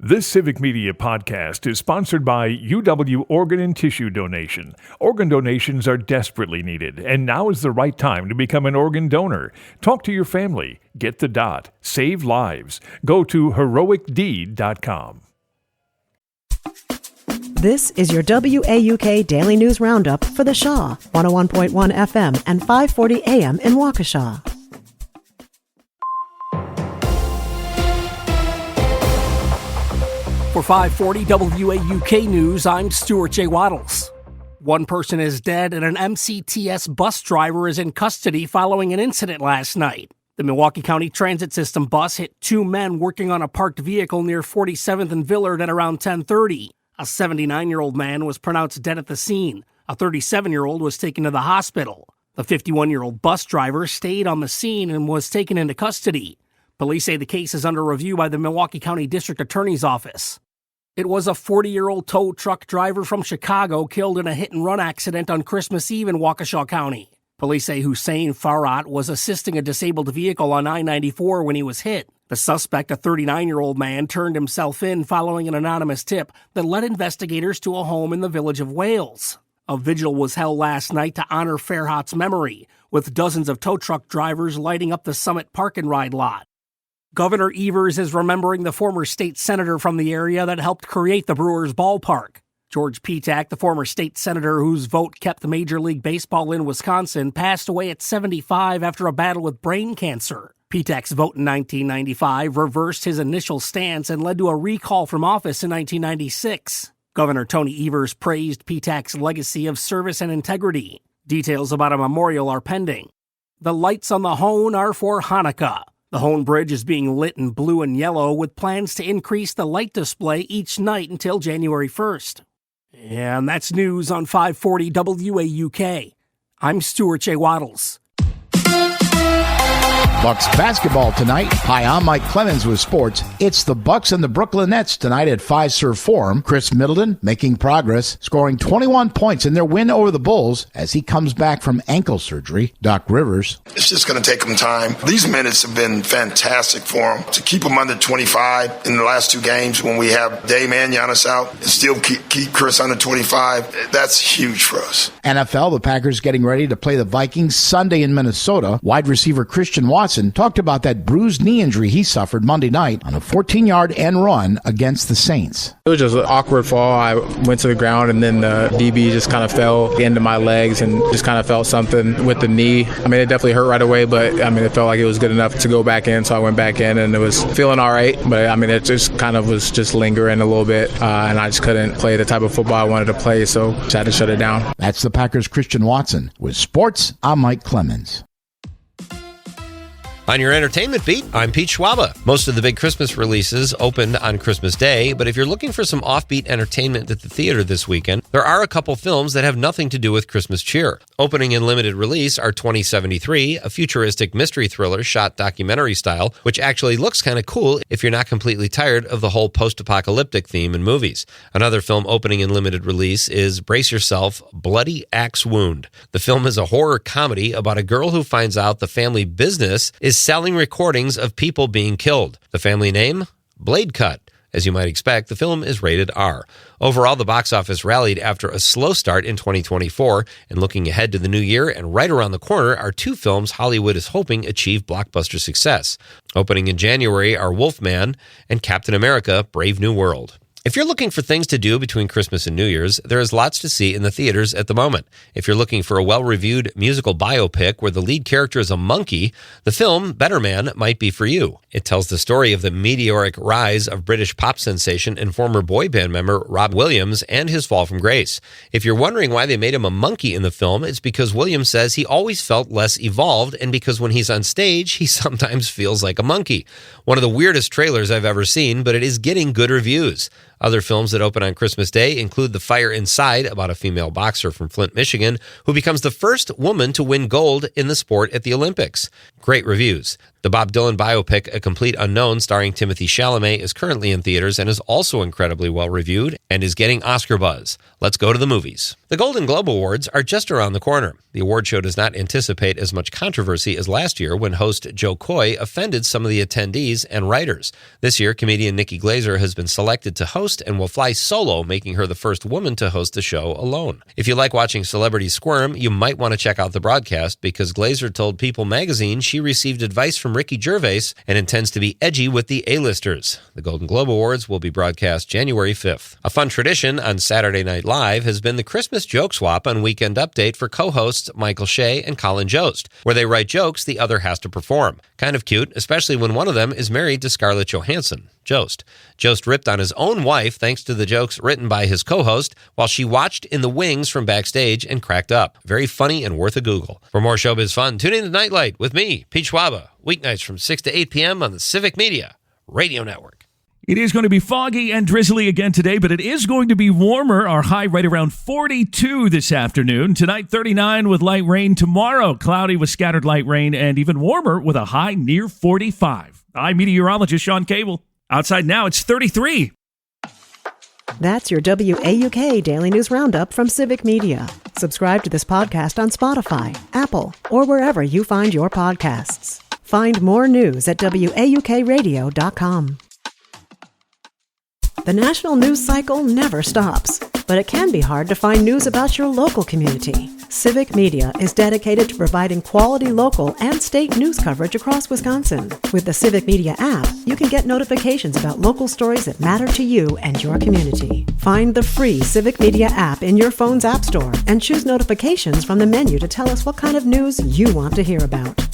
This Civic Media podcast is sponsored by UW Organ and Tissue Donation. Organ donations are desperately needed, and now is the right time to become an organ donor. Talk to your family. Get the dot. Save lives. Go to heroicdeed.com. This is your WAUK Daily News Roundup for the Shaw, 101.1 FM and 540 AM in Waukesha. For 540 WAUK News, I'm Stuart J. Waddles. One person is dead and an MCTS bus driver is in custody following an incident last night. The Milwaukee County Transit System bus hit two men working on a parked vehicle near 47th and Villard at around 10:30. A 79-year-old man was pronounced dead at the scene. A 37-year-old was taken to the hospital. The 51-year-old bus driver stayed on the scene and was taken into custody. Police say the case is under review by the Milwaukee County District Attorney's Office. It was a 40-year-old tow truck driver from Chicago killed in a hit-and-run accident on Christmas Eve in Waukesha County. Police say Hussein Farhat was assisting a disabled vehicle on I-94 when he was hit. The suspect, a 39-year-old man, turned himself in following an anonymous tip that led investigators to a home in the village of Wales. A vigil was held last night to honor Farhat's memory, with dozens of tow truck drivers lighting up the Summit Park and Ride lot. Governor Evers is remembering the former state senator from the area that helped create the Brewers ballpark. George Petak, the former state senator whose vote kept Major League Baseball in Wisconsin, passed away at 75 after a battle with brain cancer. Petak's vote in 1995 reversed his initial stance and led to a recall from office in 1996. Governor Tony Evers praised Petak's legacy of service and integrity. Details about a memorial are pending. The lights on the Hone are for Hanukkah. The Hone Bridge is being lit in blue and yellow with plans to increase the light display each night until January 1st. And that's news on 540 WAUK. I'm Stuart J. Waddles. Bucks basketball tonight. Hi, I'm Mike Clemens with sports. It's the Bucks and the Brooklyn Nets tonight at Fiserv Forum. Chris Middleton making progress, scoring 21 points in their win over the Bulls as he comes back from ankle surgery. Doc Rivers. It's just going to take them time. These minutes have been fantastic for them. To keep them under 25 in the last two games when we have Dame and Giannis out and still keep Chris under 25, that's huge for us. NFL, the Packers getting ready to play the Vikings Sunday in Minnesota. Wide receiver Christian Watson talked about that bruised knee injury he suffered Monday night on a 14-yard end run against the Saints. It was just an awkward fall. I went to the ground and then the DB just kind of fell into my legs and just kind of felt something with the knee. I mean, it definitely hurt right away, but it felt like it was good enough to go back in, so I went back in and it was feeling all right, but it just kind of was just lingering a little bit, and I just couldn't play the type of football I wanted to play, so just had to shut it down. That's the Packers' Christian Watson. With sports, I'm Mike Clemens. On your entertainment beat, I'm Pete Schwaba. Most of the big Christmas releases opened on Christmas Day, but if you're looking for some offbeat entertainment at the theater this weekend, there are a couple films that have nothing to do with Christmas cheer. Opening in limited release are 2073, a futuristic mystery thriller shot documentary style, which actually looks kind of cool if you're not completely tired of the whole post-apocalyptic theme in movies. Another film opening in limited release is, brace yourself, Bloody Axe Wound. The film is a horror comedy about a girl who finds out the family business is selling recordings of people being killed. The family name? Blade Cut. As you might expect, the film is rated R. Overall, the box office rallied after a slow start in 2024, and looking ahead to the new year and right around the corner are two films Hollywood is hoping achieve blockbuster success. Opening in January are Wolfman and Captain America: Brave New World. If you're looking for things to do between Christmas and New Year's, there is lots to see in the theaters at the moment. If you're looking for a well-reviewed musical biopic where the lead character is a monkey, the film Better Man might be for you. It tells the story of the meteoric rise of British pop sensation and former boy band member Rob Williams and his fall from grace. If you're wondering why they made him a monkey in the film, it's because Williams says he always felt less evolved, and because when he's on stage, he sometimes feels like a monkey. One of the weirdest trailers I've ever seen, but it is getting good reviews. Other films that open on Christmas Day include The Fire Inside, about a female boxer from Flint, Michigan, who becomes the first woman to win gold in the sport at the Olympics. Great reviews. The Bob Dylan biopic, A Complete Unknown, starring Timothy Chalamet, is currently in theaters and is also incredibly well-reviewed and is getting Oscar buzz. Let's go to the movies. The Golden Globe Awards are just around the corner. The award show does not anticipate as much controversy as last year when host Joe Coy offended some of the attendees and writers. This year, comedian Nikki Glaser has been selected to host and will fly solo, making her the first woman to host a show alone. If you like watching celebrities squirm, you might want to check out the broadcast because Glaser told People magazine she received advice from Ricky Gervais and intends to be edgy with the A-listers. The Golden Globe Awards will be broadcast January 5th. A fun tradition on Saturday Night Live has been the Christmas joke swap on Weekend Update for co-hosts Michael Shea and Colin Jost, where they write jokes the other has to perform. Kind of cute, especially when one of them is married to Scarlett Johansson. Jost ripped on his own wife thanks to the jokes written by his co-host while she watched in the wings from backstage and cracked up. Very funny and worth a Google. For more showbiz fun, tune in to Nightlight with me, Pete Schwaba, weeknights from 6 to 8 p.m. on the Civic Media Radio Network. It is going to be foggy and drizzly again today, but it is going to be warmer. Our high right around 42 this afternoon. Tonight, 39 with light rain. Tomorrow, cloudy with scattered light rain and even warmer with a high near 45. I'm meteorologist Sean Cable. Outside now, it's 33. That's your WAUK Daily News Roundup from Civic Media. Subscribe to this podcast on Spotify, Apple, or wherever you find your podcasts. Find more news at WAUKradio.com. The national news cycle never stops, but it can be hard to find news about your local community. Civic Media is dedicated to providing quality local and state news coverage across Wisconsin. With the Civic Media app, you can get notifications about local stories that matter to you and your community. Find the free Civic Media app in your phone's app store and choose notifications from the menu to tell us what kind of news you want to hear about.